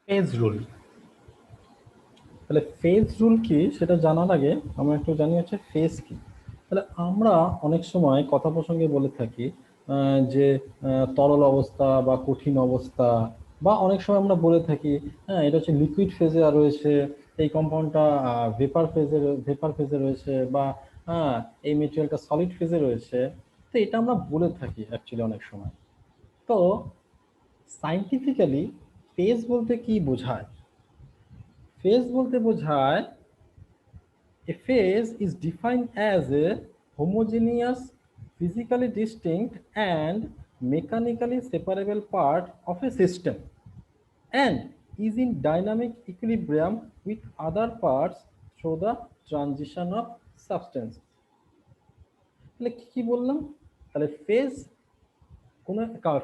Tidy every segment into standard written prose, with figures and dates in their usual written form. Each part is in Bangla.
Phase rule. তাহলে ফেজ রুল কি সেটা জানার আগে আমরা একটু জানি হচ্ছে ফেজ কি। তাহলে আমরা অনেক সময় কথা প্রসঙ্গে বলে থাকি যে তরল অবস্থা বা কঠিন অবস্থা, বা অনেক সময় আমরা বলে থাকি হ্যাঁ এটা হচ্ছে লিকুইড ফেজে রয়েছে, এই কম্পাউন্ডটা ভেপার ফেজে রয়েছে, বা হ্যাঁ এই মেটেরিয়ালটা সলিড ফেজে রয়েছে। তো এটা আমরা বলে থাকি অ্যাকচুয়ালি অনেক সময়। তো সাইন্টিফিক্যালি ফেজ বলতে কি বোঝায়? ফেজ বলতে বোঝায় a phase is defined as a homogeneous, physically distinct, and mechanically separable part of a system, and is in dynamic equilibrium with other parts through the transition of substances. তাহলে কি বললাম? তাহলে ফেজ, কোন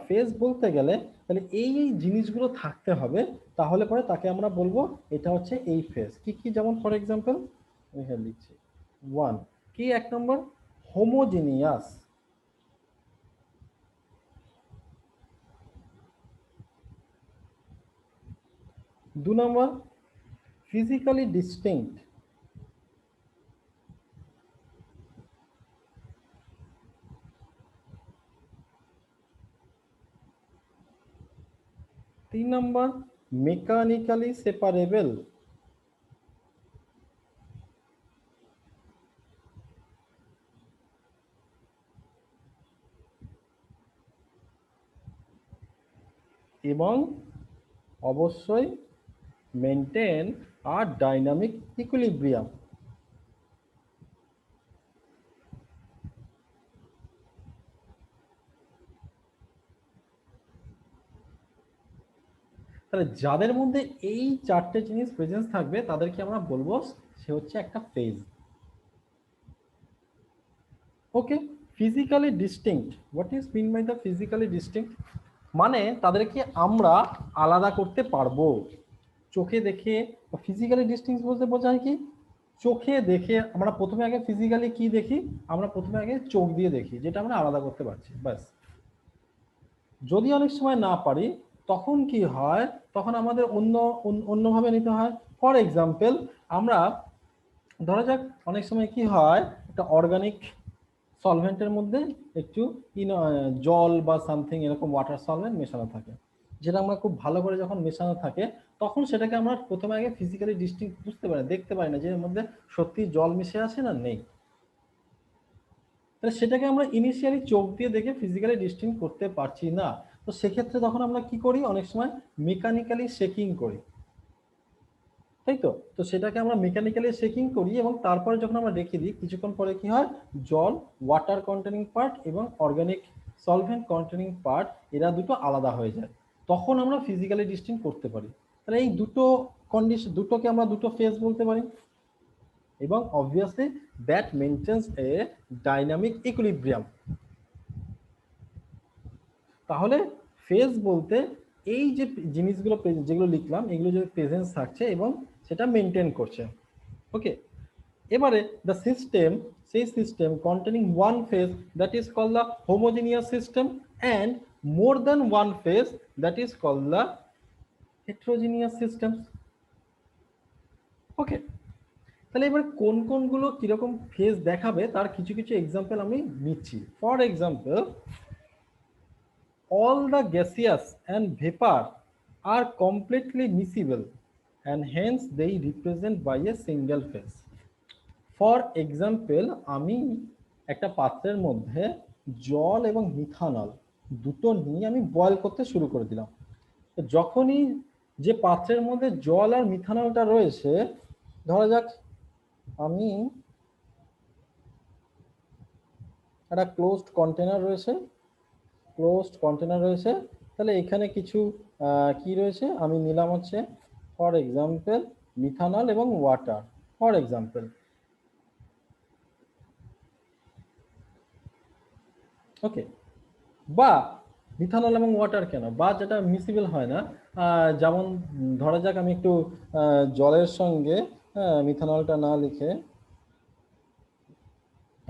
ফেজ বলতে গেলে তাহলে এই জিনিসগুলো থাকতে হবে, তাহলে পরে তাকে আমরা বলবো এটা হচ্ছে এই ফেজ। কি কি? যেমন ফর এক্সাম্পল আমি এখানে লিখছি। ওয়ান কি? এক নম্বর হোমোজিনিয়াস। দু নম্বর ফিজিক্যালি ডিস্টিংক্ট। তিন নম্বর মেকানিক্যালি সেপারেবল। এবং অবশ্যই মেনটেন আর ডাইনামিক ইকুইলিব্রিয়াম। তাহলে যাদের মধ্যে এই চারটে জিনিস প্রেজেন্স থাকবে তাদেরকে আমরা বলবো সে হচ্ছে একটা phase. Okay, physically distinct, what is mean by the physically distinct? মানে তাদেরকে আমরা আলাদা করতে পারবো চোখে দেখে। ফিজিক্যালি ডিস্টিংক্ট বলতে বোঝায় কি? চোখে দেখে আমরা প্রথমে আগে ফিজিক্যালি কি দেখি? আমরা প্রথমে আগে চোখ দিয়ে দেখি, যেটা আমরা আলাদা করতে পারছি ব্যাস। যদি অনেক সময় না পারি তখন কি হয়? তখন আমাদের অন্যভাবে নিতে হয়। ফর এক্সাম্পল আমরা ধরা যাক অনেক সময় কি হয়, একটা অর্গানিক সলভেন্টের মধ্যে একটু জল বা সামথিং এরকম ওয়াটার সলভেন্ট মেশানো থাকে, যেটা আমরা খুব ভালো করে যখন মেশানো থাকে তখন সেটাকে আমরা প্রথমে আগে ফিজিক্যালি ডিস্টিংক্ট বুঝতে পারি, দেখতে পারি না যে এর মধ্যে সত্যি জল মিশে আছে না নেই। তাহলে সেটাকে আমরা ইনিশিয়ালি চোখ দিয়ে দেখে ফিজিক্যালি ডিস্টিংক্ট করতে পারছি না। তো সেক্ষেত্রে তখন আমরা কি করি? অনেক সময় মেকানিক্যালি শেকিং করি, তাই তো? তো সেটাকে আমরা মেকানিক্যালি শেকিং করি এবং তারপরে যখন আমরা রেখে দিই কিছুক্ষণ পরে কি হয়? জল, ওয়াটার কন্টেনিং পার্ট এবং অর্গানিক সলভেন্ট কন্টেনিং পার্ট এরা দুটো আলাদা হয়ে যায়, তখন আমরা ফিজিক্যালি ডিস্টিংক্ট করতে পারি। তাহলে এই দুটো কন্ডিশন, দুটোকে আমরা দুটো ফেজ বলতে পারি। এবং obviously that maintains a dynamic equilibrium. তাহলে ফেজ বলতে এই যে জিনিসগুলো যেগুলো লিখলাম এগুলো যদি প্রেজেন্স থাকছে এবং সেটা মেনটেন করছে। ওকে, এবারে দ্য সিস্টেম, সেই system containing one phase that is call the homogeneous system, and more than one phase that is call the heterogeneous system. Okay, তাহলে এবার কোন কোনগুলো কিরকম ফেজ দেখাবে তার কিছু কিছু এক্সাম্পল আমি নিচ্ছি। For example, all the gaseous and vapor are completely miscible and hence they represent by a single phase. For example, আমি একটা পাত্রের মধ্যে জল এবং মিথানল দুটো নিয়ে আমি বয়েল করতে শুরু করে দিলাম। তো যখনই যে পাত্রের মধ্যে জল আর মিথানলটা রয়েছে, ধরা যাক আমি একটা ক্লোজড কন্টেনার রয়েছে, তাহলে এখানে কিছু কি রয়েছে আমি নিলাম হচ্ছে ফর এক্সাম্পল মিথানল এবং ওয়াটার, ফর এক্সাম্পল। ওকে, বা মিথানল এবং ওয়াটার কেন, বা যেটা মিসিবল হয় না, যেমন ধরা যাক আমি একটু জলের সঙ্গে মিথানলটা না লিখে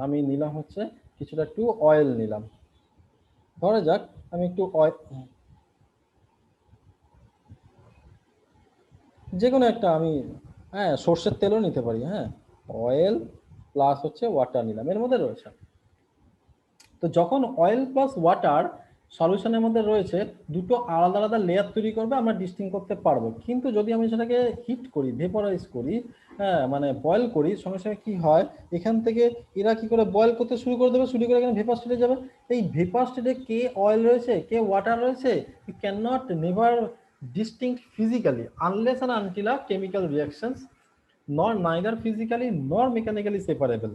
আমি নিলাম হচ্ছে কিছুটা একটু অয়েল নিলাম। ধরা যাক আমি একটু যে কোনো একটা আমি হ্যাঁ সর্ষের তেলও নিতে পারি, হ্যাঁ অয়েল প্লাস হচ্ছে ওয়াটার নিলাম, এর মধ্যে রয়েছে। তো যখন অয়েল প্লাস ওয়াটার সলিউশনের মধ্যে রয়েছে, দুটো আলাদা আলাদা লেয়ার তৈরি করবে, আমরা ডিস্টিং করতে পারবো। কিন্তু যদি আমি সেটাকে হিট করি, ভেপোরাইজ করি, হ্যাঁ মানে বয়েল করি, সঙ্গে সঙ্গে কি হয়, এখান থেকে এরা কি করে বয়েল করতে শুরু করে দেবে, শুরু করে এখানে ভেপার স্টেটে যাবে। এই ভেপার স্টেটে কে অয়েল রয়েছে কে ওয়াটার রয়েছে, you can not never distinct physically unless and until a chemical reactions, nor neither physically nor mechanically separable.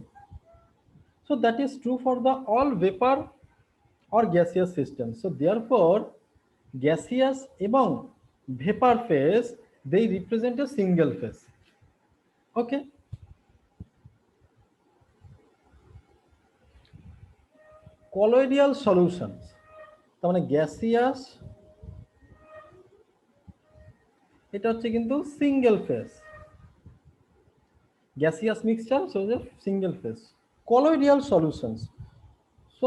So that is true for the all vapor or gaseous system. So therefore gaseous এবং vapor phase they represent a single phase. Okay, colloidal solutions তার মানে gaseous, এটা হচ্ছে কিন্তু single phase gaseous mixture, so the single phase. Colloidal solutions, so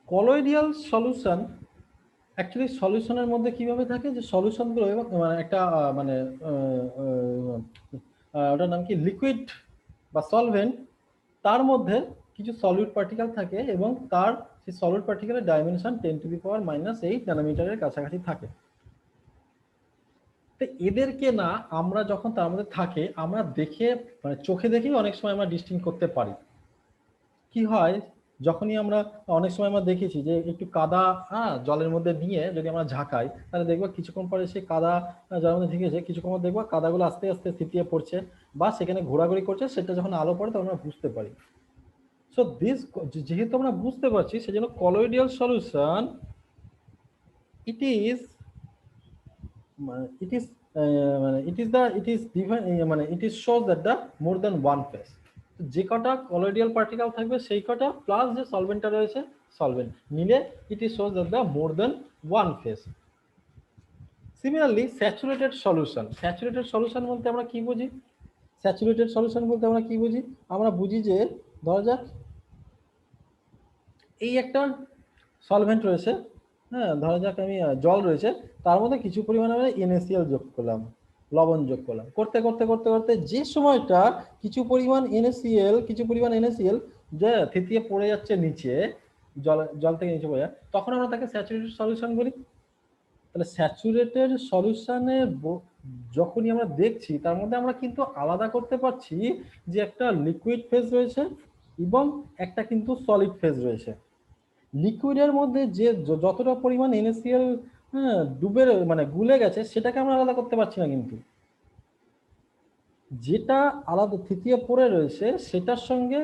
colloidal solution actually সলিউশনের মধ্যে কিভাবে থাকে, যে সলিউশনগুলো মানে একটা মানে ওটার নাম কি লিকুইড বা সলভেন্ট, তার মধ্যে কিছু সলিউট পার্টিকেল থাকে এবং তার সেই সলিউট পার্টিকেলের ডাইমেনশন 10⁻⁻8 ন্যানোমিটারের কাছাকাছি থাকে। তো এদেরকে না আমরা যখন তার মধ্যে থাকে আমরা দেখে মানে চোখে দেখেই অনেক সময় আমরা ডিস্টিং করতে পারি। কি হয়, যখনই আমরা অনেক সময় আমরা দেখেছি যে একটু কাদা জলের মধ্যে নিয়ে যদি আমরা ঝাঁকাই, তাহলে দেখবো কিছুক্ষণ পরে সেই কাদা জলের মধ্যে ঢেকেছে, কিছুক্ষণ পর দেখবো কাদাগুলো আস্তে আস্তে থিতিয়ে পড়ছে বা সেখানে ঘোরাঘুরি করছে, সেটা যখন আলো পড়ে তখন আমরা বুঝতে পারি। সো দিস, যেহেতু আমরা বুঝতে পারছি, সেজন্য colloidal solution it is it is মানে it is shows that the more than one phase, যে কটা কলোইডিয়াল পার্টিকেল থাকবে সেই কটা প্লাস যে সলভেন্টটা রয়েছে সলভেন্ট মিলে it is shows that the more than one phase. Similarly saturated solution, saturated solution বলতে আমরা কি বুঝি, স্যাচুরেটেড সলিউশন বলতে আমরা কি বুঝি, আমরা বুঝি যে ধরা যাক এই একটা সলভেন্ট রয়েছে, হ্যাঁ ধরা যাক আমি জল রয়েছে, তার মধ্যে কিছু পরিমাণে আমরা NaCl যোগ করলাম, লবণ যোগ করলাম, করতে করতে করতে করতে যে সময়টা কিছু পরিমাণ NaCl যে থিতিয়ে পড়ে যাচ্ছে নিচে, জল থেকে নিচে পড়ে যায়, তখন আমরা তাকে স্যাচুরেটেড সলিউশন বলি। তাহলে স্যাচুরেটেড সলিউশনে যখনই আমরা দেখছি, তার মধ্যে আমরা কিন্তু আলাদা করতে পারছি যে একটা লিকুইড ফেজ রয়েছে এবং একটা কিন্তু সলিড ফেজ রয়েছে। লিকুইডের মধ্যে যে যতটা পরিমাণ NaCl ডুবে মানে গুলে গেছে, সেটাকে আমরা আলাদা করতে পারছি না, কিন্তু যেটা আলাদা থিতিয়ে পড়ে রয়েছে সেটার সঙ্গে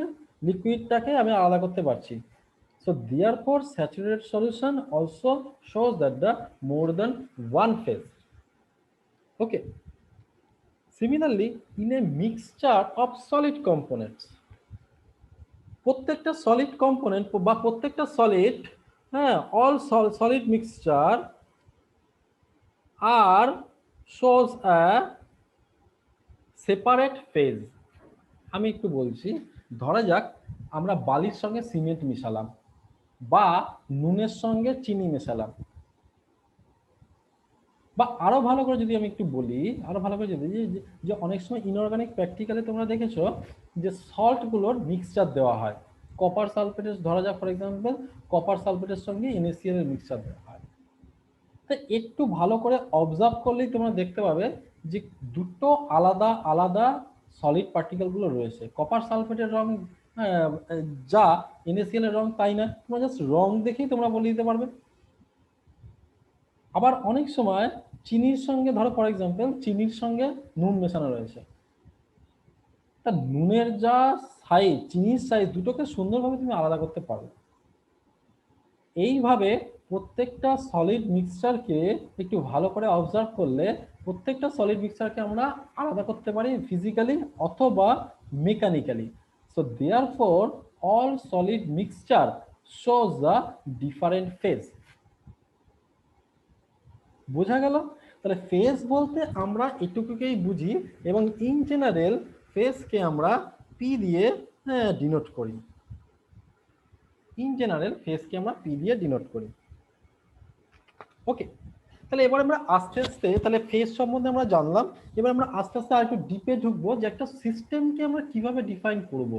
লিকুইডটাকে আমি আলাদা করতে পারছি। So therefore saturated solution also shows that the more than one phase. Okay, similarly in a mixture of solid components, প্রত্যেকটা সলিড কম্পোনেন্ট বা প্রত্যেকটা সলিড, হ্যাঁ all solid mixture are shows a separate phase. আমি একটু বলছি, ধরা যাক আমরা বালির সঙ্গে সিমেন্ট মিশালাম বা নুনের সঙ্গে চিনি মেশালাম, বা আরো ভালো করে যদি আমি একটু বলি, আরো ভালো করে যদি যে অনেক সময় ইনঅর্গানিক প্র্যাকটিক্যালে তোমরা দেখেছো যে সল্ট গুলোর মিক্সচার দেওয়া হয়, কপার সালফেটের, ধরা যাক ফর এক্সাম্পল কপার সালফেটের সঙ্গে NaCl এর মিক্সচার দেওয়া হয়। তো একটু ভালো করে অবজার্ভ করলেই তোমরা দেখতে পাবে যে দুটো আলাদা আলাদা সলিড পার্টিকেল গুলো রয়েছে। কপার সালফেটের রং যা NaCl এর রং তাই না, তোমরা জাস্ট রং দেখেই তোমরা বলে দিতে পারবে। আবার অনেক সময় চিনির সঙ্গে, ধরো ফর এক্সাম্পল চিনির সঙ্গে নুন মেশানো রয়েছে, তা নুনের যা সাইজ চিনির সাইজ দুটোকে সুন্দরভাবে তুমি আলাদা করতে পারো। এইভাবে প্রত্যেকটা সলিড মিক্সচারকে একটু ভালো করে অবজার্ভ করলে প্রত্যেকটা সলিড মিক্সচারকে আমরা আলাদা করতে পারি ফিজিক্যালি অথবা mechanically. So therefore all solid mixture shows the different phase. বোঝা গেল? তাহলে ফেজ বলতে আমরা এটুকুকেই বুঝি এবং ইন জেনারেল ফেজকে আমরা পি দিয়ে ডিনোট করি। ইন জেনারেল ফেজকে আমরা পি দিয়ে ডিনোট করি। ওকে, তাহলে এবার আমরা আস্তে আস্তে তাহলে ফেজ সম্বন্ধে আমরা জানলাম। এবার আমরা আস্তে আস্তে আরেকটু ডিপে ঢুকবো যে একটা সিস্টেমকে আমরা কিভাবে ডিফাইন করব।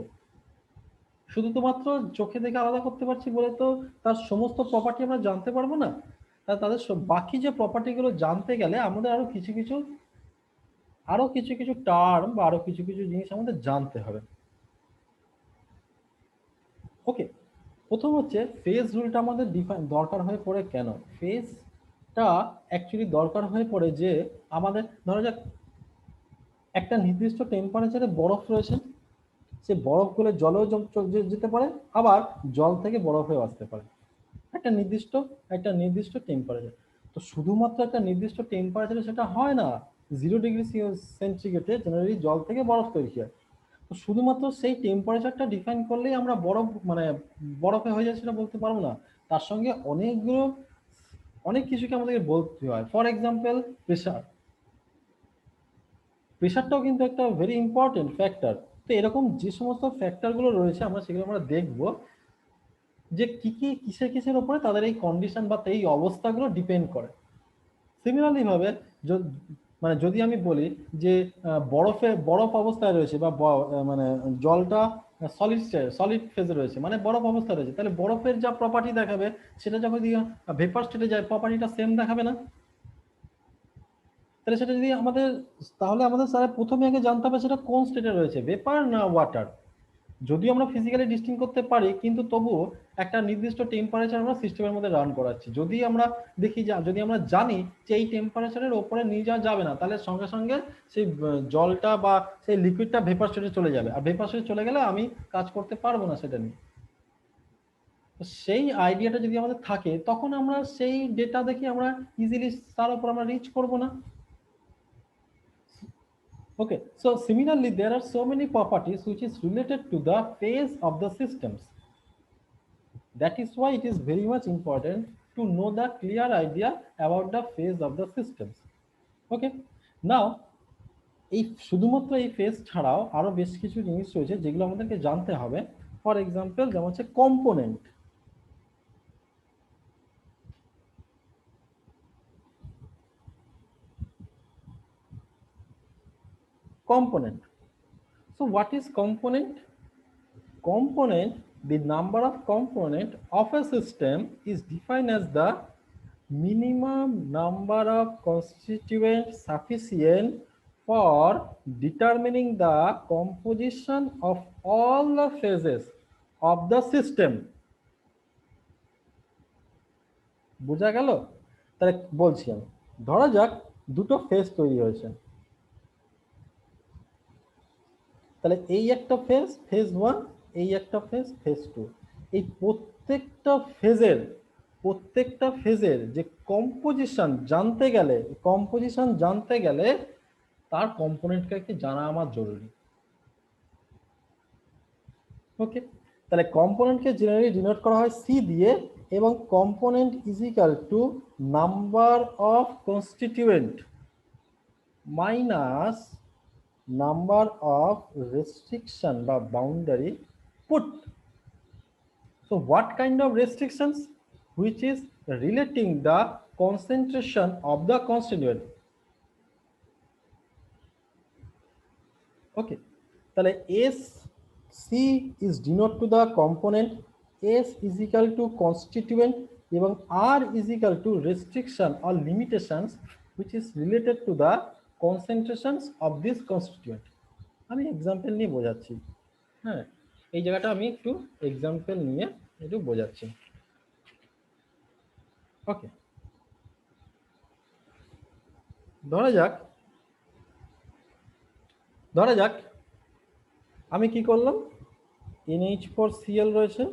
শুধু তো মাত্র চোখে দেখে আলাদা করতে পারছি বলে তো তার সমস্ত প্রপার্টি আমরা জানতে পারবো না। তাদের বাকি যে প্রপার্টিগুলো জানতে গেলে আমাদের আরো কিছু কিছু টার্ম বা আরো কিছু কিছু জিনিস আমাদের জানতে হবে। ওকে, প্রথম হচ্ছে ফেজ রুলটা আমাদের দরকার হয়ে পড়ে কেন। ফেজটা অ্যাকচুয়ালি দরকার হয়ে পড়ে যে আমাদের ধরা যাক একটা নির্দিষ্ট টেম্পারেচারে বরফ রয়েছে, সে বরফ গলে জলেও যেতে পারে, আবার জল থেকে বরফ হয়ে আসতে পারে একটা নির্দিষ্ট টেম্পারেচার। তো শুধুমাত্র একটা নির্দিষ্ট টেম্পারেচারে সেটা হয় না। 0°C জেনারেলি জল থেকে বরফ তৈরি হয়। তো শুধুমাত্র সেই টেম্পারেচারটা ডিফাইন করলেই আমরা বরফ মানে বরফে হয়ে যায় সেটা বলতে পারবো না। তার সঙ্গে অনেক কিছুকে আমাদেরকে বলতে হয়। ফর এক্সাম্পল প্রেশারটাও কিন্তু একটা ভেরি ইম্পর্টেন্ট ফ্যাক্টর। তো এরকম যে সমস্ত ফ্যাক্টরগুলো রয়েছে সেগুলো আমরা দেখব যে কিসের উপরে তাদের এই কন্ডিশন বা এই অবস্থাগুলো ডিপেন্ড করে। সিমিলারলি ভাবে মানে যদি আমি বলি যে বরফ অবস্থায় রয়েছে বা মানে জলটা সলিড ফেজে রয়েছে, মানে বরফ অবস্থায় রয়েছে, তাহলে বরফের যা প্রপার্টি দেখাবে সেটা যখন ভেপার স্টেটে যায় প্রপার্টিটা সেম দেখাবে না। তাহলে সেটা যদি তাহলে আমাদের স্যার প্রথমে আগে জানতে হবে সেটা কোন স্টেটে রয়েছে, ভেপার না ওয়াটার। যদিও আমরা ফিজিক্যালি ডিস্টিংক্ট করতে পারি, কিন্তু তবুও একটা নির্দিষ্ট টেম্পারেচার আমরা সিস্টেমের মধ্যে রান করাচ্ছি। যদি আমরা জানি যে এই টেম্পারেচারের ওপরে নিয়ে যাওয়া যাবে না, তাহলে সঙ্গে সঙ্গে সেই জলটা বা সেই লিকুইডটা ভেপার স্টেটে চলে যাবে, আর ভেপার স্টেটে চলে গেলে আমি কাজ করতে পারবো না সেটা নিয়ে। সেই আইডিয়াটা যদি আমাদের থাকে তখন আমরা সেই ডেটা দেখে আমরা ইজিলি তার উপর আমরা রিচ করবো না। Okay, so similarly, there are so many properties which is related to the phase of the systems. That is why it is very much important to know the clear idea about the phase of the systems. Okay, now এই শুধুমাত্র এই ফেজ ছাড়াও আরো বেশ কিছু জিনিস রয়েছে যেগুলো আমাদেরকে জানতে হবে। ফর এক্সাম্পল যেমন হচ্ছে component. So what is component? Component, the number of component of a system is defined as the minimum number of constituents sufficient for determining the composition of all the phases of the system. বুঝা গেল? তাহলে বলছি আমি, ধরা যাক দুটো ফেজ তৈরি হয়েছে, তাহলে এই একটা ফেজ, ফেজ 1, এই একটা ফেজ, ফেজ 2। এই প্রত্যেকটা ফেজের যে কম্পোজিশন জানতে গেলে তার কম্পোনেন্টকে জানা আমার জরুরি। ওকে, তাহলে কম্পোনেন্টকে জেনারেলি ডিনোট করা হয় সি দিয়ে, এবং component is equal two number of constituent minus number of restriction বা boundary put. So what kind of restrictions? Which is relating the concentration of the constituent. Okay, তাহলে S C is denote to the component, S is equal to constituent, এবং R is equal to restriction or limitations which is related to the concentrations of this constituent. আমি এক্সাম্পল নিয়ে বোঝাচ্ছি। হ্যাঁ, এই জায়গাটা আমি একটু এক্সাম্পল নিয়ে একটু বোঝাচ্ছি। ওকে, ধরা যাক আমি কি করলাম, NH4Cl রয়েছে,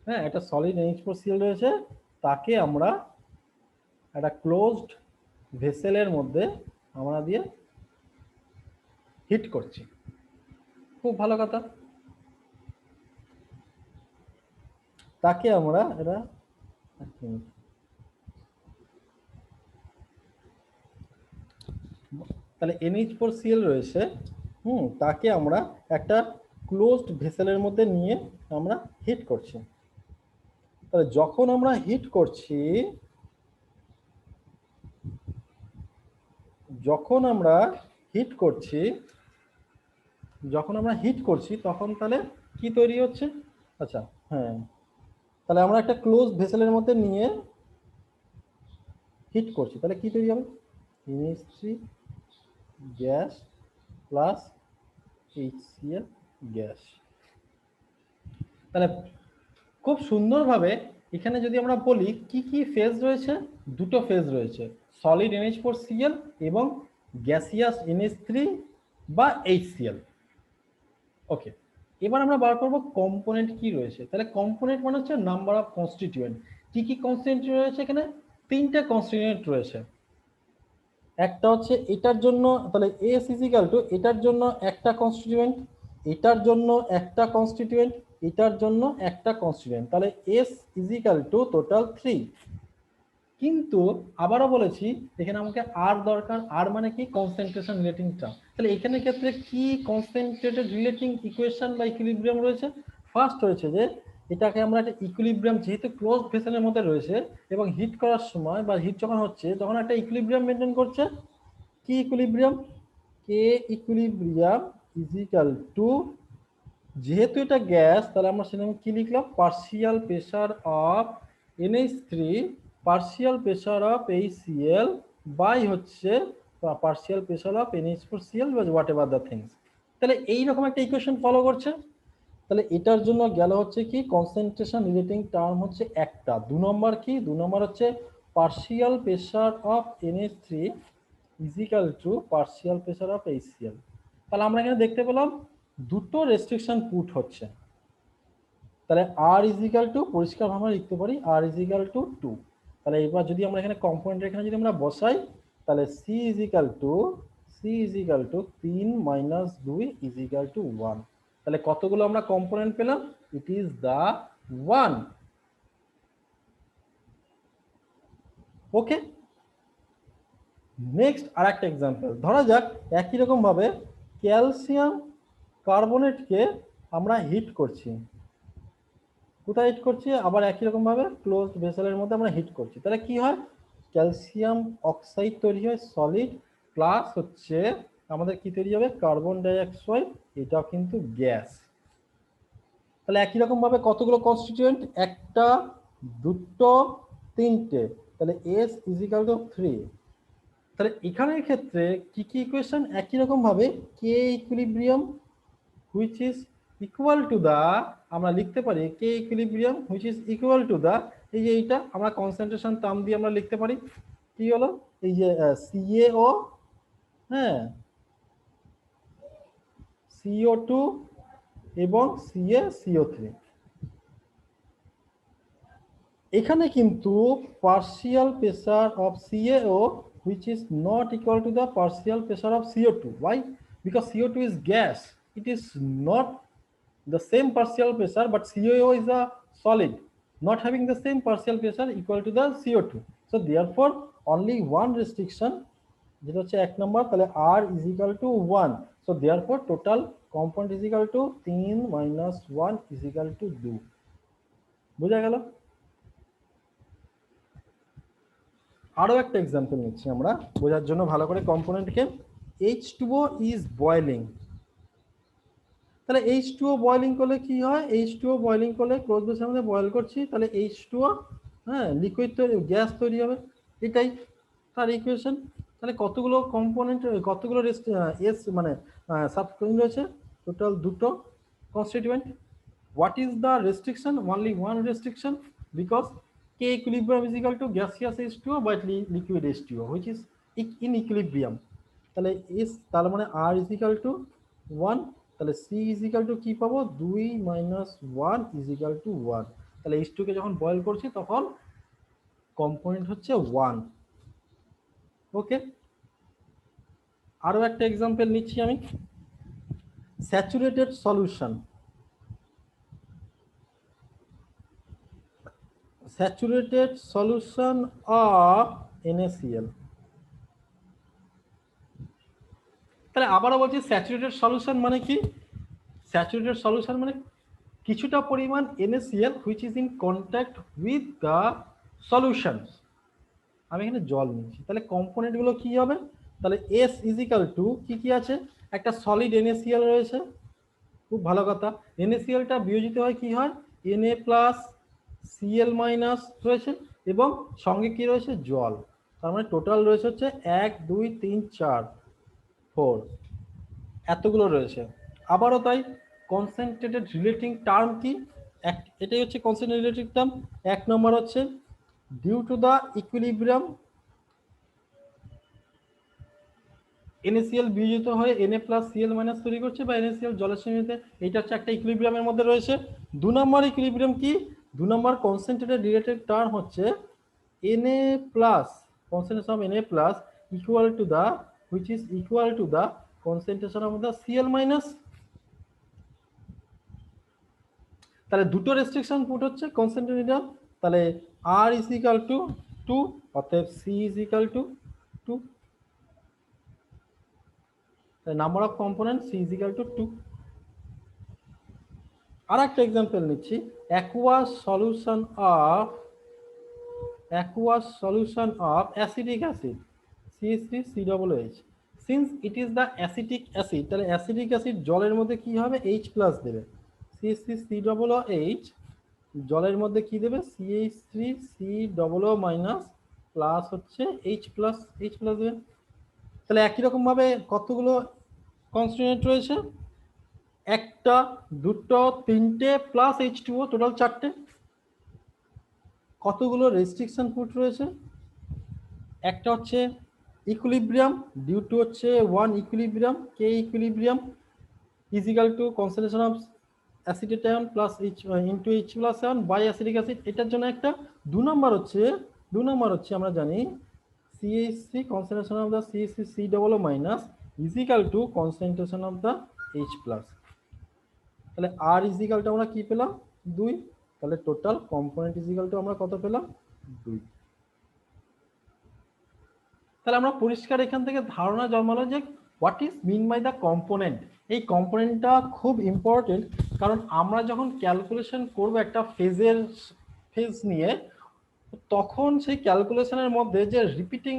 হ্যাঁ একটা সলিড NH4Cl রয়েছে, তাকে আমরা একটা ক্লোজড ভেসেলের মধ্যে আমরা দিয়ে হিট করছি। খুব ভালো কথা, তাকে আমরা এটা তাহলে NH4Cl রয়েছে, তাকে আমরা একটা ক্লোজড ভেসেলের মধ্যে নিয়ে আমরা হিট করছি। তাহলে যখন আমরা হিট করছি যখন আমরা হিট করছি তখন তাহলে কি তৈরি হচ্ছে? আচ্ছা, হ্যাঁ, তাহলে আমরা একটা ক্লোজ ভেসেলের মধ্যে নিয়ে হিট করছি, তাহলে কি তৈরি হবে? NH3 gas plus HCl gas. তাহলে খুব সুন্দরভাবে এখানে যদি আমরা বলি কি কি ফেজ রয়েছে, দুটো ফেজ রয়েছে, সলিড NH4Cl এবং গ্যাসিয়াস NH3 বা HCl। ওকে, এবার আমরা বার করব কম্পোনেন্ট কি রয়েছে। তাহলে কম্পোনেন্ট মানে হচ্ছে নাম্বার অফ কনস্টিটিউয়েন্ট। কি কি কনস্টিটিউয়েন্ট রয়েছে এখানে? তিনটে কনস্টিটিউয়েন্ট রয়েছে। একটা হচ্ছে এটার জন্য, তাহলে S ইজিক্যাল টু এটার জন্য একটা কনস্টিটিউয়েন্ট, এটার জন্য একটা কনস্টিটিউয়েন্ট, এটার জন্য একটা কনস্টিটিউয়েন্ট, তাহলে S ইজিক্যাল টু টোটাল 3। কিন্তু আবারও বলেছি এখানে আমাকে আর দরকার। আর মানে কি? Concentration relating term. তাহলে এখানে ক্ষেত্রে কি কনসেন্ট্রেটেড রিলেটিং ইকুয়েশন বা ইকুইলিব্রিয়াম রয়েছে? ফার্স্ট হয়েছে যে এটাকে আমরা একটা ইকুইলিব্রিয়াম, যেহেতু ক্লোজ ভেসেলের মধ্যে রয়েছে এবং হিট করার সময় বা হিট যখন হচ্ছে তখন একটা ইকুইলিব্রিয়াম মেনটেন করছে। কি ইকুইলিব্রিয়াম? কে ইকুইলিব্রিয়াম ইজিক্যাল টু, যেহেতু এটা গ্যাস তাহলে আমরা সেখানে কি লিখলাম? Partial pressure of NH3 partial pressure of HCl by হচ্ছে পার্শিয়াল প্রেসার অফ NH4Cl বা হোয়াট এভার দ্য থিংস। তাহলে এইরকম একটা ইকুয়েশন ফলো করছে। তাহলে এটার জন্য গেল হচ্ছে কি কনসেন্ট্রেশন রিলেটিং টার্ম হচ্ছে একটা। 2 নম্বর কি? 2 নম্বর হচ্ছে partial pressure of NH3 is equal to partial pressure of HCl। তাহলে আমরা এখানে দেখতে পেলাম দুটো রেস্ট্রিকশন পুট হচ্ছে। তাহলে আর ইজিক্যাল টু, পরিষ্কারভাবে আমরা লিখতে পারি আর ইজিক্যাল টু 2। তাহলে এবার যদি আমরা এখানে কম্পোনেন্ট এখানে যদি আমরা বসাই তাহলে C is equal to 3 minus 2 is equal to 1। তাহলে কতগুলো আমরা কম্পোনেন্ট পেলাম? It is the 1। Okay, next আর একটা এক্সাম্পল ধরা যাক। একই রকম ভাবে ক্যালসিয়াম কার্বনেটকে আমরা হিট করছি। কোথায় হিট করছি? আবার একই রকম ভাবে ক্লোজড ভেসেলের মধ্যে আমরা হিট করছি। তাহলে কি হয়? ক্যালসিয়াম অক্সাইড তৈরি হয় সলিড, প্লাস হচ্ছে আমাদের কি তৈরি হবে? কার্বন ডাই অক্সাইড, এটাও কিন্তু গ্যাস। তাহলে একই রকম ভাবে কতগুলো কনস্টিটিউয়েন্ট? একটা, দুটো, তিনটে। তাহলে S ইজিক্যাল টু 3। তাহলে এখানের ক্ষেত্রে কি কি ইকুয়েশন? একই রকম ভাবে K equilibrium which is equal to the, আমরা লিখতে পারি K equilibrium which is equal to the, এই যে এইটা আমরা কনসেন্ট্রেশন টার্ম দিয়ে আমরা লিখতে পারি। কি হলো? এই যে CaO, হ্যাঁ, CO2 এবং CaCO3। এখানে কিন্তু partial pressure of CaO which is not equal to the partial pressure of CO2. Why? Because CO2 is gas. It is not the same partial pressure, but CaO is a solid, not having the same partial pressure equal to the CO2. So therefore only one restriction, যেটা হচ্ছে 1 নম্বর, তাহলে R is equal to 1. So therefore total component is equal to 3 minus 1 is equal to 2. বুঝা গেল? আরো একটা এক্সাম্পল নিচ্ছি আমরা বোঝার জন্য ভালো করে কম্পোনেন্টকে। H2O is boiling। তাহলে H2O বয়লিং করলে কি হয়? H2O বয়লিং করলে ক্লোজ বেসের মধ্যে বয়েল করছি, তাহলে H2O, হ্যাঁ, লিকুইড তৈরি, গ্যাস তৈরি হবে, এটাই তার ইকুয়েশন। তাহলে কতগুলো কম্পোনেন্ট, কতগুলো এস মানে সাবস্ক্রিপ্ট রয়েছে? টোটাল দুটো constituent. What is the restriction? Only one restriction, because K equilibrium is equal to gaseous H2O but liquid H2O which is in equilibrium। তাহলে S, তার মানে R is equal to 1। তাহলে C is equal to কি পাবো? 2 minus 1 is equal to 1। তাহলে H2 কে যখন বয়েল করছি তখন কম্পোনেন্ট হচ্ছে 1। ওকে, আরো একটা এক্সাম্পল নিচ্ছি আমি। Saturated solution, saturated solution of NaCl। তাহলে আবারও বলছি স্যাচুরেটেড সলিউশন মানে কি? স্যাচুরেটেড সলিউশন মানে কিছুটা পরিমাণ NaCl which is in contact with the solution। আমি এখানে জল নিচ্ছি, তাহলে কম্পোনেন্ট গুলো কি হবে? তাহলে এস ইজিক্যাল টু কি কি আছে, একটা সলিড NaCl রয়েছে, খুব ভালো কথা। NaClটা বিয়োজিত হয় কি হয়, Na প্লাস Cl মাইনাস রয়েছে এবং সঙ্গে কি রয়েছে, জল। তার মানে টোটাল রয়েছে হচ্ছে 1 2 3 4 4, এতগুলো রয়েছে। আবারও তাই, কনসেন্ট্রেটেড রিলেটিং টার্ম কি, এটাই হচ্ছে কনসেন্ট্রেটেড রিলেটিং টার্ম। এক নম্বর হচ্ছে due to the equilibrium NaCl বিয়োজিত হয়ে Na প্লাস Cl মাইনাস তৈরি করছে বা NaCl জলের সঙ্গে, এইটা হচ্ছে একটা ইকুইলিব্রিয়ামের মধ্যে রয়েছে। 2 নম্বর ইকুইলিব্রিয়াম কি, 2 নম্বর কনসেন্ট্রেটেড রিলেটেড টার্ম হচ্ছে Na plus concentration of Na plus equal to the, which is equal to the concentration of the Cl minus। তাহলে দুটো রেস্ট্রিকশন পুট হচ্ছে কনসেন্ট্রেটেড, তাহলে R is equal to 2, অতএব C is equal to 2, the number of components C is equal to 2। আর একটা एग्जांपल নিচ্ছি, aqueous solution of acidic acid CH3COOH, since it is the acetic acid, তাহলে অ্যাসিডিক অ্যাসিড জলের মধ্যে কি হবে, H+ দেবে, CH3COOH জলের মধ্যে কি দেবে, CH3COO- প্লাস হচ্ছে H+ দেবে। তাহলে একই রকম ভাবে কতগুলো কনস্টিটিউয়েন্ট রয়েছে, একটা, দুটো, তিনটে প্লাস H2O, টোটাল 4টে। কতগুলো রেস্ট্রিকশন পুট রয়েছে, একটা হচ্ছে ইকুইলিব্রিয়াম, ডিউ টু হচ্ছে 1 equilibrium, K equilibrium is equal to concentration of acetate plus H into H+1 by acetic acid, এটার জন্য একটা। 2 নম্বর হচ্ছে আমরা জানি CH3 concentration of the CH3COO- is equal to concentration of the H+। তাহলে R is equal to আমরা কি পেলাম, 2, তাহলে total component is equal to আমরা কত পেলাম, 2। তাহলে আমরা পরিষ্কার এখান থেকে ধারণা জন্মালো যে what is mean by the component. এই কম্পোনেন্টটা খুব ইম্পর্টেন্ট, কারণ আমরা যখন ক্যালকুলেশন করব একটা ফেজ নিয়ে, তখন সেই ক্যালকুলেশনের মধ্যে যে রিপিটিং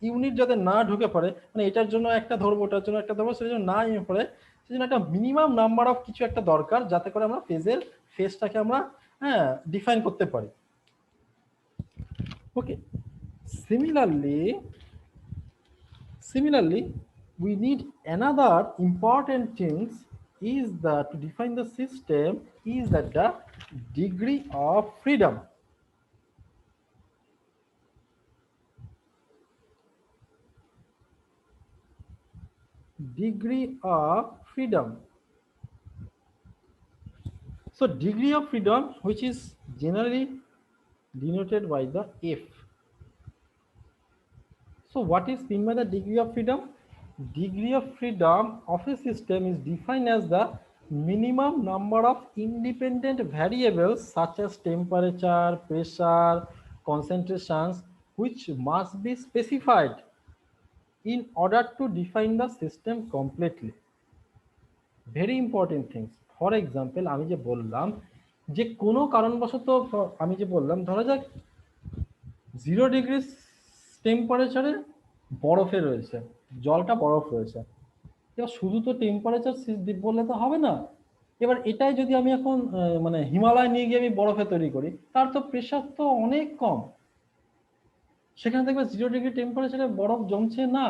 ইউনিট যাতে না ঢুকে পড়ে, মানে এটার জন্য একটা ধরবো, ওটার জন্য একটা ধরবো, সেই জন্য না পড়ে, সেই জন্য একটা মিনিমাম নাম্বার অফ কিছু একটা দরকার, যাতে করে আমরা ফেজটাকে আমরা ডিফাইন করতে পারি। ওকে, Similarly, we need another important things is that to define the system is that the degree of freedom. Degree of freedom. So degree of freedom, which is generally denoted by the F. So what is meant by the degree of freedom? Degree of freedom of a system is defined as the minimum number of independent variables such as temperature, pressure, concentrations, which must be specified in order to define the system completely. Very important things. For example, আমি যে বললাম যে কোনো কারণবশত, আমি যে বললাম ধরা যাক 0 ডিগ্রি টেম্পারেচারে বরফে রয়েছে, জলটা বরফ রয়েছে, এবার শুধু তো টেম্পারেচার বললে তো হবে না। এবার এটাই যদি আমি এখন মানে হিমালয় নিয়ে গিয়ে আমি বরফে তৈরি করি, তার তো প্রেশার তো অনেক কম, সেখানে দেখবে 0 ডিগ্রি টেম্পারেচারে বরফ জমছে না।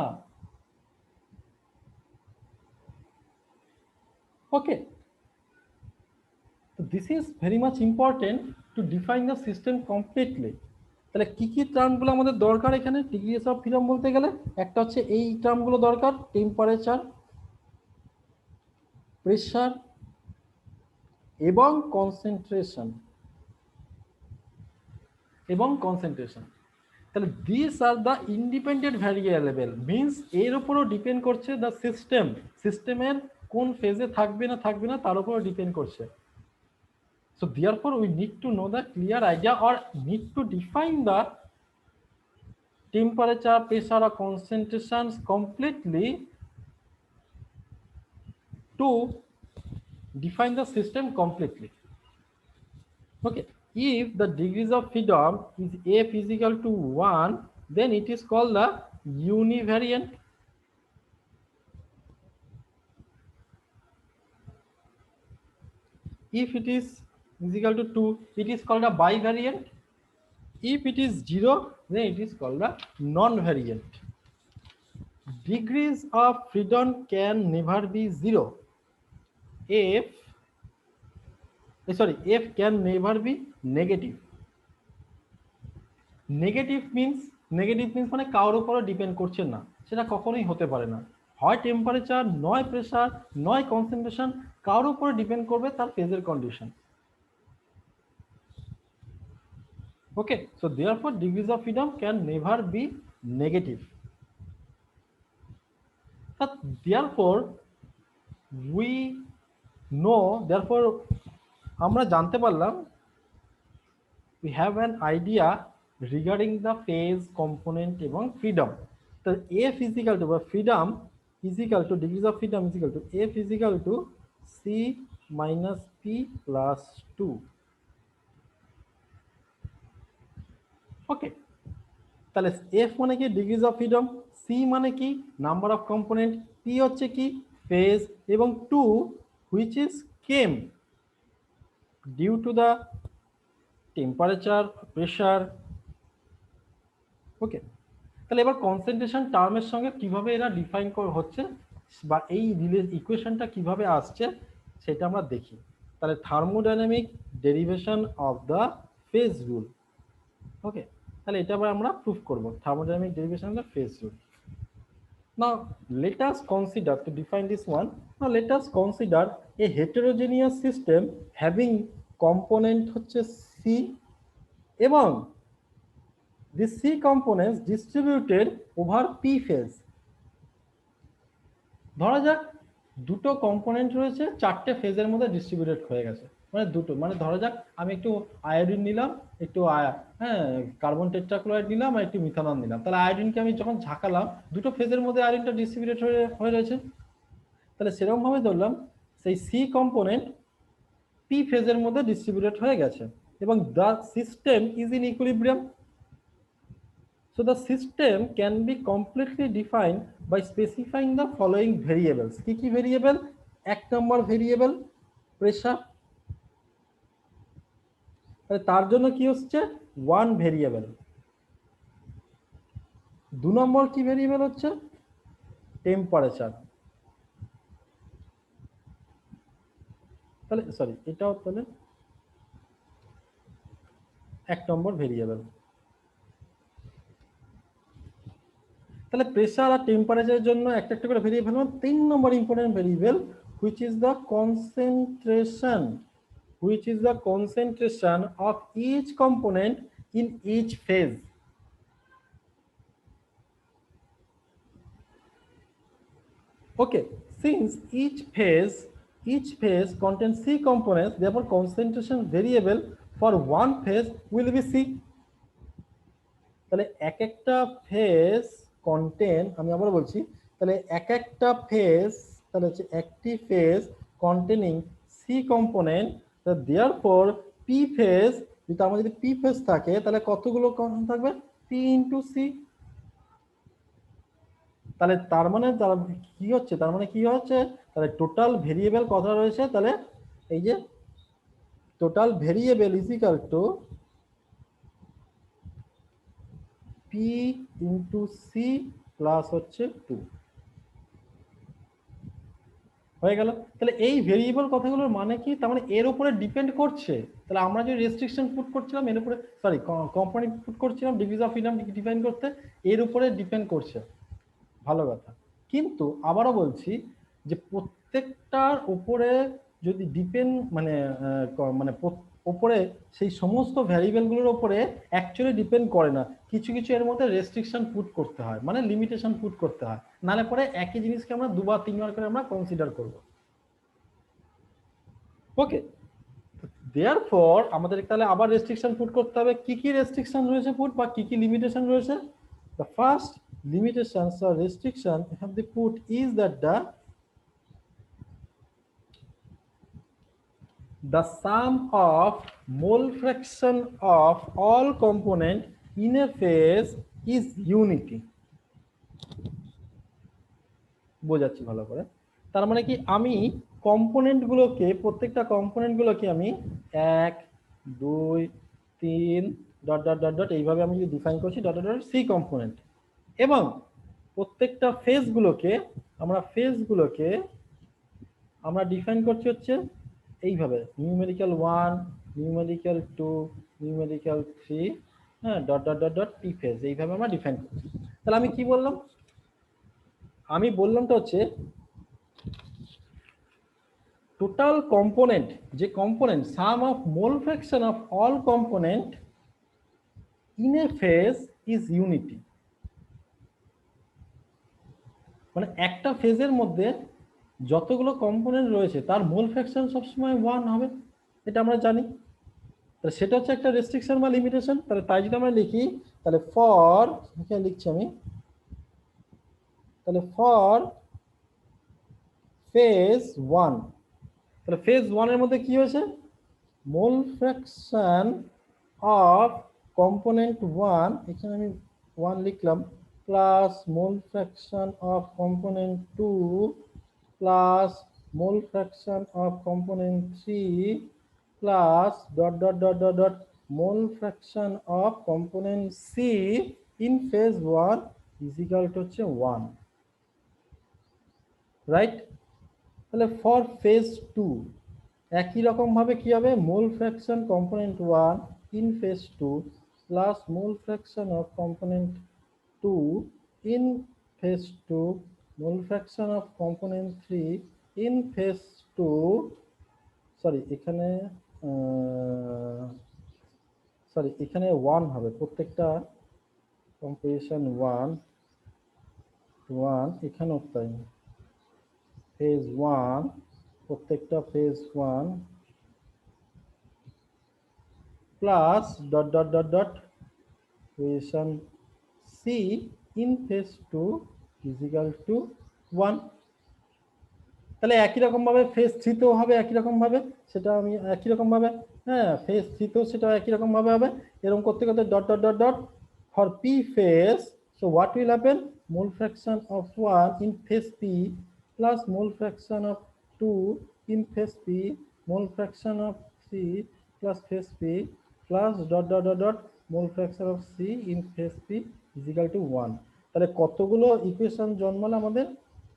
ওকে, this is very much important to define the system completely. তাহলে কি কি টার্মগুলো আমাদের দরকার এখানে ডিগ্রিস অফ ফ্রিডম বলতে গেলে, একটা হচ্ছে এই টার্মগুলো দরকার, টেম্পারেচার, প্রেসার এবং কনসেন্ট্রেশন তাহলে this are the independent variable, means এর উপরও ডিপেন্ড করছে দ্য সিস্টেমের কোন ফেজে থাকবে না তার উপরও ডিপেন্ড করছে। So therefore we need to know the clear idea or need to define the temperature, pressure or concentrations completely to define the system completely. Okay, if the degrees of freedom is F is equal to 1, then it is called the univariant. if it is equal to 2, it is called a bivariant. If it is 0, then it is called a non-variant. Degrees of freedom can never be 0 if f can never be negative. Negative means মানে কারোর উপরে ডিপেন্ড করছে না, সেটা কখনোই হতে পারে না। হয় টেম্পারেচার, নয় প্রেসার, নয় কনসেন্ট্রেশন, কারোর উপরে ডিপেন্ড করবে তার ফেজের condition. Okay, so therefore degrees of freedom can never be negative. Therefore we know, therefore আমরা জানতে পারলাম, we have an idea regarding the phase component এবং freedom. So f is equal to freedom is equal to degrees of freedom is equal to f is equal to c minus p plus 2. Okay, তাহলে f মানে কি ডিগ্রিজ অফ ফ্রিডম, c মানে কি নাম্বার অফ কম্পোনেন্ট, p হচ্ছে কি ফেজ, এবং 2 which is came due to the temperature, pressure. Okay, তাহলে এবার কনসেন্ট্রেশন টার্মের সঙ্গে কিভাবে এরা ডিফাইন হচ্ছে বা এই ইকুয়েশনটা কিভাবে আসছে সেটা আমরা দেখি। তাহলে thermodynamic derivation of the phase rule. Okay, তাহলে এটা আবার আমরা প্রুফ করব, thermodynamic derivation of the phase rule. Now let us consider, to define this one, now let us consider a heterogeneous system having component হচ্ছে C এবং the C components distributed over P phase. ধরা যাক দুটো কম্পোনেন্ট রয়েছে, চারটে ফেজের মধ্যে ডিস্ট্রিবিউটেড হয়ে গেছে, মানে দুটো, মানে ধরা যাক আমি একটু আয়োডিন নিলাম, একটু কার্বন টেট্রাক্লোরাইড নিলাম আর একটু মিথানল নিলাম। তাহলে আয়োডিনকে আমি যখন ঝাঁকালাম, দুটো ফেজের মধ্যে আয়োডিনটা ডিস্ট্রিবিউটেড হয়ে রয়েছে। তাহলে সেরকম ভাবে ধরলাম সেই সি কম্পোনেন্ট পি ফেজের মধ্যে ডিস্ট্রিবিউটেড হয়ে গেছে এবং the system is in equilibrium. So the system can be completely defined by specifying the following variables. কি ভেরিয়েবল? এক নম্বর ভেরিয়েবল প্রেসার, তার জন্য কি হচ্ছে ওয়ান ভেরিয়েবল। দু নম্বর কি ভেরিয়েবল হচ্ছে টেম্পারেচার, তাহলে সরি এটাও তাহলে এক নম্বর ভেরিয়েবল। তাহলে প্রেসার আর টেম্পারেচারের জন্য একটা একটা করে ভেরিয়েবল। তিন নম্বর important variable which is the concentration of each component in each phase. Okay, since each phase contains C components, therefore concentration variable for one phase will be C. তাহলে এক একটা ফেজ কন্টেন, আমি আবার বলছি, তাহলে এক একটা ফেজ, তাহলে হচ্ছে একটি phase containing C component, therefore P phase, যদি আমার যদি পি ফেজ থাকে তাহলে কতগুলো কম্পোনেন্ট থাকবে? P into C. তাহলে তার মানে কি হচ্ছে, তাহলে টোটাল ভেরিয়েবল কত রয়েছে? তাহলে এই যে total variable is equal two P into C plus হচ্ছে 2 হয়ে গেল। তাহলে এই ভেরিয়েবল কথাগুলোর মানে কি? তার মানে এর উপরে ডিপেন্ড করছে। তাহলে আমরা যে রেস্ট্রিকশন পুট করছিলাম এর উপরে, সরি কম্পোনেন্ট পুট করছিলাম ডিগ্রিজ অফ ফ্রিডম ডিফাইন করতে, এর উপরে ডিপেন্ড করছে। ভালো কথা, কিন্তু আবারও বলছি যে প্রত্যেকটার উপরে যদি ডিপেন্ড মানে উপরে সেই সমস্ত ভ্যারিয়েবলগুলোর উপরে অ্যাকচুয়ালি ডিপেন্ড করে না, কিছু কিছু এর মধ্যে রেস্ট্রিকশন পুট করতে হয়, মানে লিমিটেশন পুট করতে হয়, নালে পরে একই জিনিসকে আমরা দুবার তিনবার করে আমরা কনসিডার করব। ওকে, দেয়ারফর আমাদের তাহলে আবার রেস্ট্রিকশন পুট করতে হবে। কি কি রেস্ট্রিকশন রয়েছে পুট বা কি কি লিমিটেশন রয়েছে? The first limitations or restriction have the put is that the sum of mole fraction of all component in a phase is unity. বোঝাচ্ছি ভালো করে, তার মানে কি আমি কম্পোনেন্টগুলোকে প্রত্যেকটা কম্পোনেন্টগুলোকে আমি 1 2 3 ডট ডট ডট ডট এইভাবে আমি যদি ডিফাইন করছি dot dot dot C component, এবং প্রত্যেকটা ফেজগুলোকে আমরা ডিফাইন করছি হচ্ছে এইভাবে নিউমেরিক্যাল 1 নিউমেরিক্যাল 2 নিউমেরিক্যাল 3, হ্যাঁ, dot dot dot dot P phase, এইভাবে আমরা ডিফাইন করছি। তাহলে আমি কি বললাম? আমি বললাম তো হচ্ছে টোটাল কম্পোনেন্ট, যে component some of mole fraction of all component in a phase is unity. মানে একটা ফেজের মধ্যে যতগুলো কম্পোনেন্ট রয়েছে তার মোল ফ্র্যাকশন সবসময় 1 হবে, এটা আমরা জানি। তাহলে সেটা হচ্ছে একটা রেস্ট্রিকশন বা লিমিটেশন। তাহলে তাই যদি আমরা লিখি, তাহলে ফর, এখানে লিখছি আমি, তাহলে ফর ফেজ 1, তাহলে ফেজ 1 এর মধ্যে কি হয়েছে? মোল ফ্র্যাকশন অফ কম্পোনেন্ট 1, এখানে আমি 1 লিখলাম, plus mole fraction of component 2 plus mole fraction of component 3 plus dot dot dot dot dot mole fraction of component C in phase 1 is equal to হচ্ছে 1, রাইট? তাহলে ফর ফেজ 2 একই রকম ভাবে কি হবে? মোল fraction component 1 in phase 2 plus mole fraction of component 2 in phase 2 mole fraction of component 3 in phase 2, sorry এখানে এখানে 1 হবে প্রত্যেকটা কম্পোজিশন 1 1, এখানেও তাই, ফেজ 1 প্রত্যেকটা phase 1 plus dot dot dot dot position C in phase 2 is equal to 1। তাহলে একই রকম ভাবে ফেজ 3 তেও হবে একই রকম ভাবে, সেটা আমি একই রকম ভাবে, হ্যাঁ, ফেজ 3 তেও সেটা একই রকম ভাবে হবে। এরকম করতে করতে dot dot dot dot for P phase, so what will happen? Mole fraction of 1 in phase P plus mole fraction of 2 in phase P mole fraction of 3 plus phase P plus dot dot dot dot mole fraction of C in phase P is equal to 1। তাহলে কতগুলো ইকুয়েশন জন্মালো আমাদের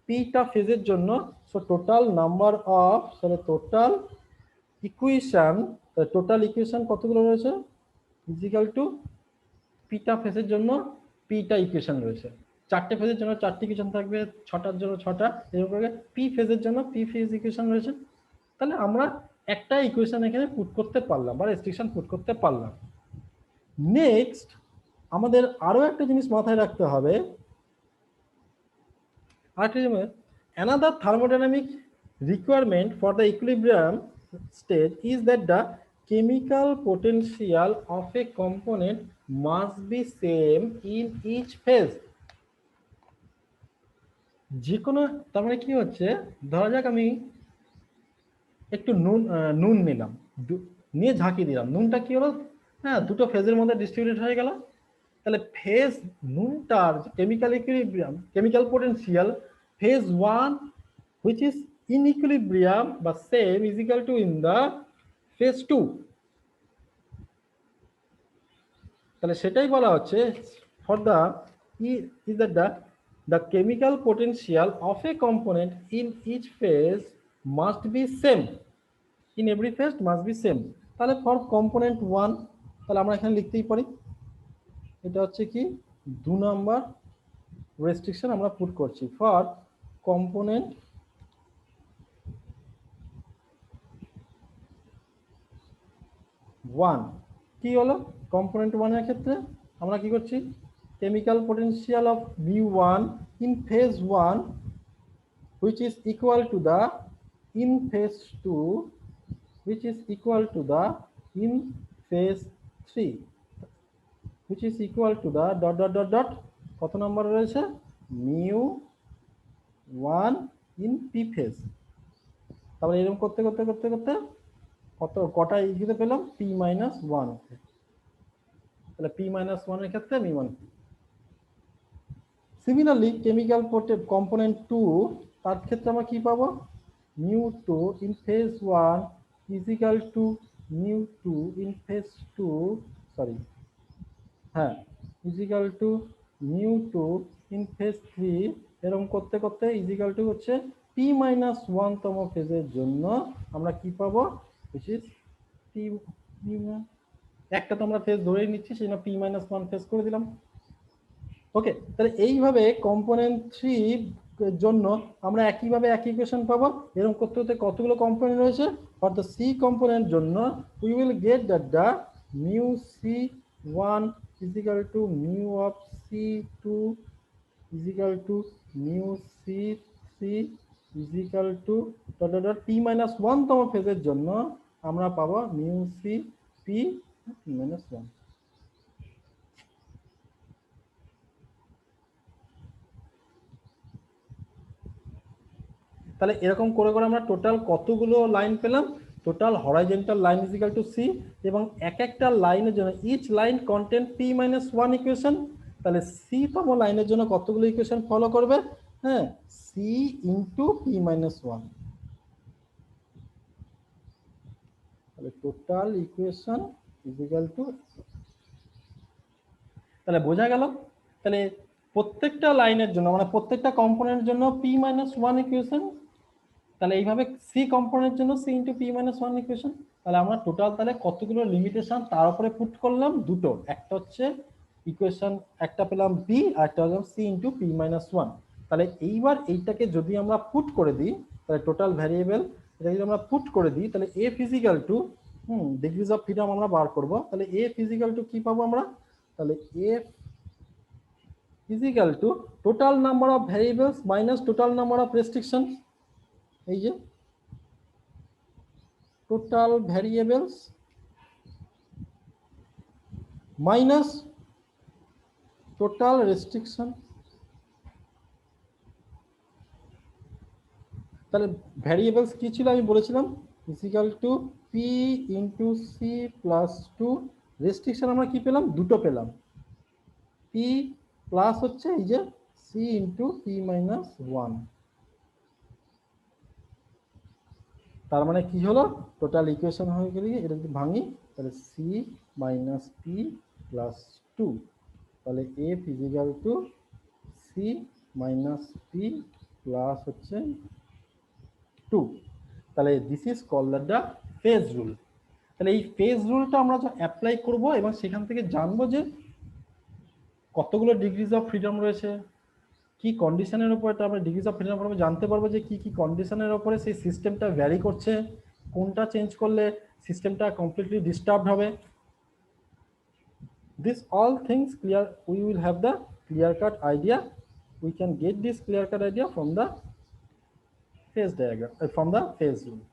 পিটা ফেজের জন্য? সো টোটাল নাম্বার অফ, তাহলে টোটাল ইকুয়েশন কতগুলো রয়েছে? ইজ ইকুয়াল টু পিটা ফেজের জন্য পিটা ইকুয়েশন রয়েছে, 4টে ফেজের জন্য 4টি ইকুয়েশন থাকবে, 6টার জন্য 6টা, এরকম করে পি ফেজের জন্য পি ফেজ ইকুয়েশন রয়েছে। তাহলে আমরা একটা ইকুয়েশন এখানে পুট করতে পারলাম বা রেস্ট্রিকশন পুট করতে পারলাম। নেক্সট আমাদের আরো একটা জিনিস মাথায় রাখতে হবে, another thermodynamic requirement for the equilibrium state is that the chemical potential of a component must be same in each phase। যে কোনো, তার মানে কি হচ্ছে, ধরা যাক আমি একটু নুন নিলাম, নিয়ে ঝাঁকি দিলাম, নুনটা কি হলো? হ্যাঁ, দুটো ফেজের মধ্যে ডিস্ট্রিবিউটেড হয়ে গেল। তাহলে ফেজ নুনটার chemical equilibrium, chemical potential phase 1 which is in equilibrium বা same is equal to in the phase 2। তাহলে সেটাই বলা হচ্ছে for the is that the chemical potential of a component in each phase must be same, in every phase must be same। তাহলে for component 1, তাহলে আমরা এখানে লিখতেই পারি, এটা হচ্ছে কি 2 নাম্বার রেস্ট্রিকশন আমরা পুট করছি ফর কম্পোনেন্ট 1। কি হলো? কম্পোনেন্ট 1 এর ক্ষেত্রে আমরা কি করছি? Chemical potential of V1 in phase 1 which is equal to the in phase 2 which is equal to the in phase 3 which is equal to the dot dot dot dot কত নাম্বার রয়েছে? mu1 in p phase। তাহলে এরকম করতে করতে করতে করতে কত কটা ইজিতে পেলাম? p minus 1। তাহলে p minus 1 এর ক্ষেত্রে mu1। সিমিলারলি কেমিক্যাল কম্পোনেন্ট 2, তার ক্ষেত্রে আমরা কি পাবো? mu2 in phase 1 is equal to mu2 in phase 2, sorry, হ্যাঁ, is equal to mu2 in phase 3, এরকম করতে করতে is equal to হচ্ছে p minus 1 তম ফেজের জন্য আমরা কি পাবো, which is p, একটা তো আমরা ফেজ ধরেই নিচ্ছি, সেই জন্য p minus 1 ফেজ করে দিলাম। ওকে, তাহলে এইভাবে কম্পোনেন্ট 3 এর জন্য আমরা একইভাবে একই ইকুয়েশন পাবো। এরকম করতে করতে কতগুলো কম্পোনেন্ট রয়েছে, ফর দ্য সি কম্পোনেন্ট জন্য we will get that the mu c1 is equal to mu of c2 is equal to mu c3 is equal to dot dot dot p minus 1 তম ফেজের জন্য আমরা পাবো mu c p minus 1। তাহলে এরকম করে করে আমরা টোটাল কতগুলো লাইন পেলাম, total horizontal line is equal to C, এবং এক একটা লাইনের জন্য each line contains P minus 1 equation. তাহলে সি তম লাইনের জন্য কতগুলো ইকুয়েশন ফলো করবে, হ্যাঁ, সি ইন্টু পি মাইনাস 1, তাহলে total equation is equal two, তাহলে বোঝা গেল। তাহলে প্রত্যেকটা লাইনের জন্য মানে প্রত্যেকটা কম্পোনেন্টের জন্য পি মাইনাস 1 ইকুয়েশন, তাহলে এইভাবে সি কম্পোনেন্টের জন্য C into P minus 1 equation. তাহলে আমরা টোটাল তাহলে কতগুলো লিমিটেশন তার উপরে পুট করলাম, দুটো, একটা হচ্ছে ইকুয়েশন একটা পেলাম বি, আর একটা হলাম সি ইন্টু পি মাইনাস 1। তাহলে এইবার এইটাকে যদি আমরা পুট করে দিই, তাহলে টোটাল ভ্যারিয়েবল এটা যদি আমরা পুট করে দিই, তাহলে এ physical to degrees of freedom আমরা বার করব। তাহলে এ ফিজিক্যাল টু কি পাবো আমরা, তাহলে এ physical to total number of variables minus total number of restriction, এই যে total variables minus total restriction. তাহলে ভ্যারিয়েবলস কি ছিল আমি বলেছিলাম, equal to P into C plus 2, restriction আমরা কি পেলাম, দুটো পেলাম, পি প্লাস হচ্ছে এই যে সি ইন্টু পি মাইনাস 1। তার মানে কি হলো, টোটাল ইকুয়েশন হয়ে গেলে এটা যদি ভাঙি, তাহলে সি মাইনাস পি প্লাস 2, তাহলে এ physical to C minus P plus হচ্ছে 2। তাহলে this is called the phase rule. তাহলে এই ফেজ রুলটা আমরা অ্যাপ্লাই করব এবং সেখান থেকে জানবো যে কতগুলো ডিগ্রিজ অফ ফ্রিডম রয়েছে, কি কন্ডিশনের উপরে আমরা ডিগ্রিজ অফ ফ্রিডম উপরে জানতে পারবো যে কি কি কন্ডিশনের উপরে সেই সিস্টেমটা ভ্যারি করছে, কোনটা চেঞ্জ করলে সিস্টেমটা কমপ্লিটলি ডিস্টার্বড হবে। This all things clear, we will have the clear cut idea, we can get this clear cut idea from the phase diagram, from the phase rule.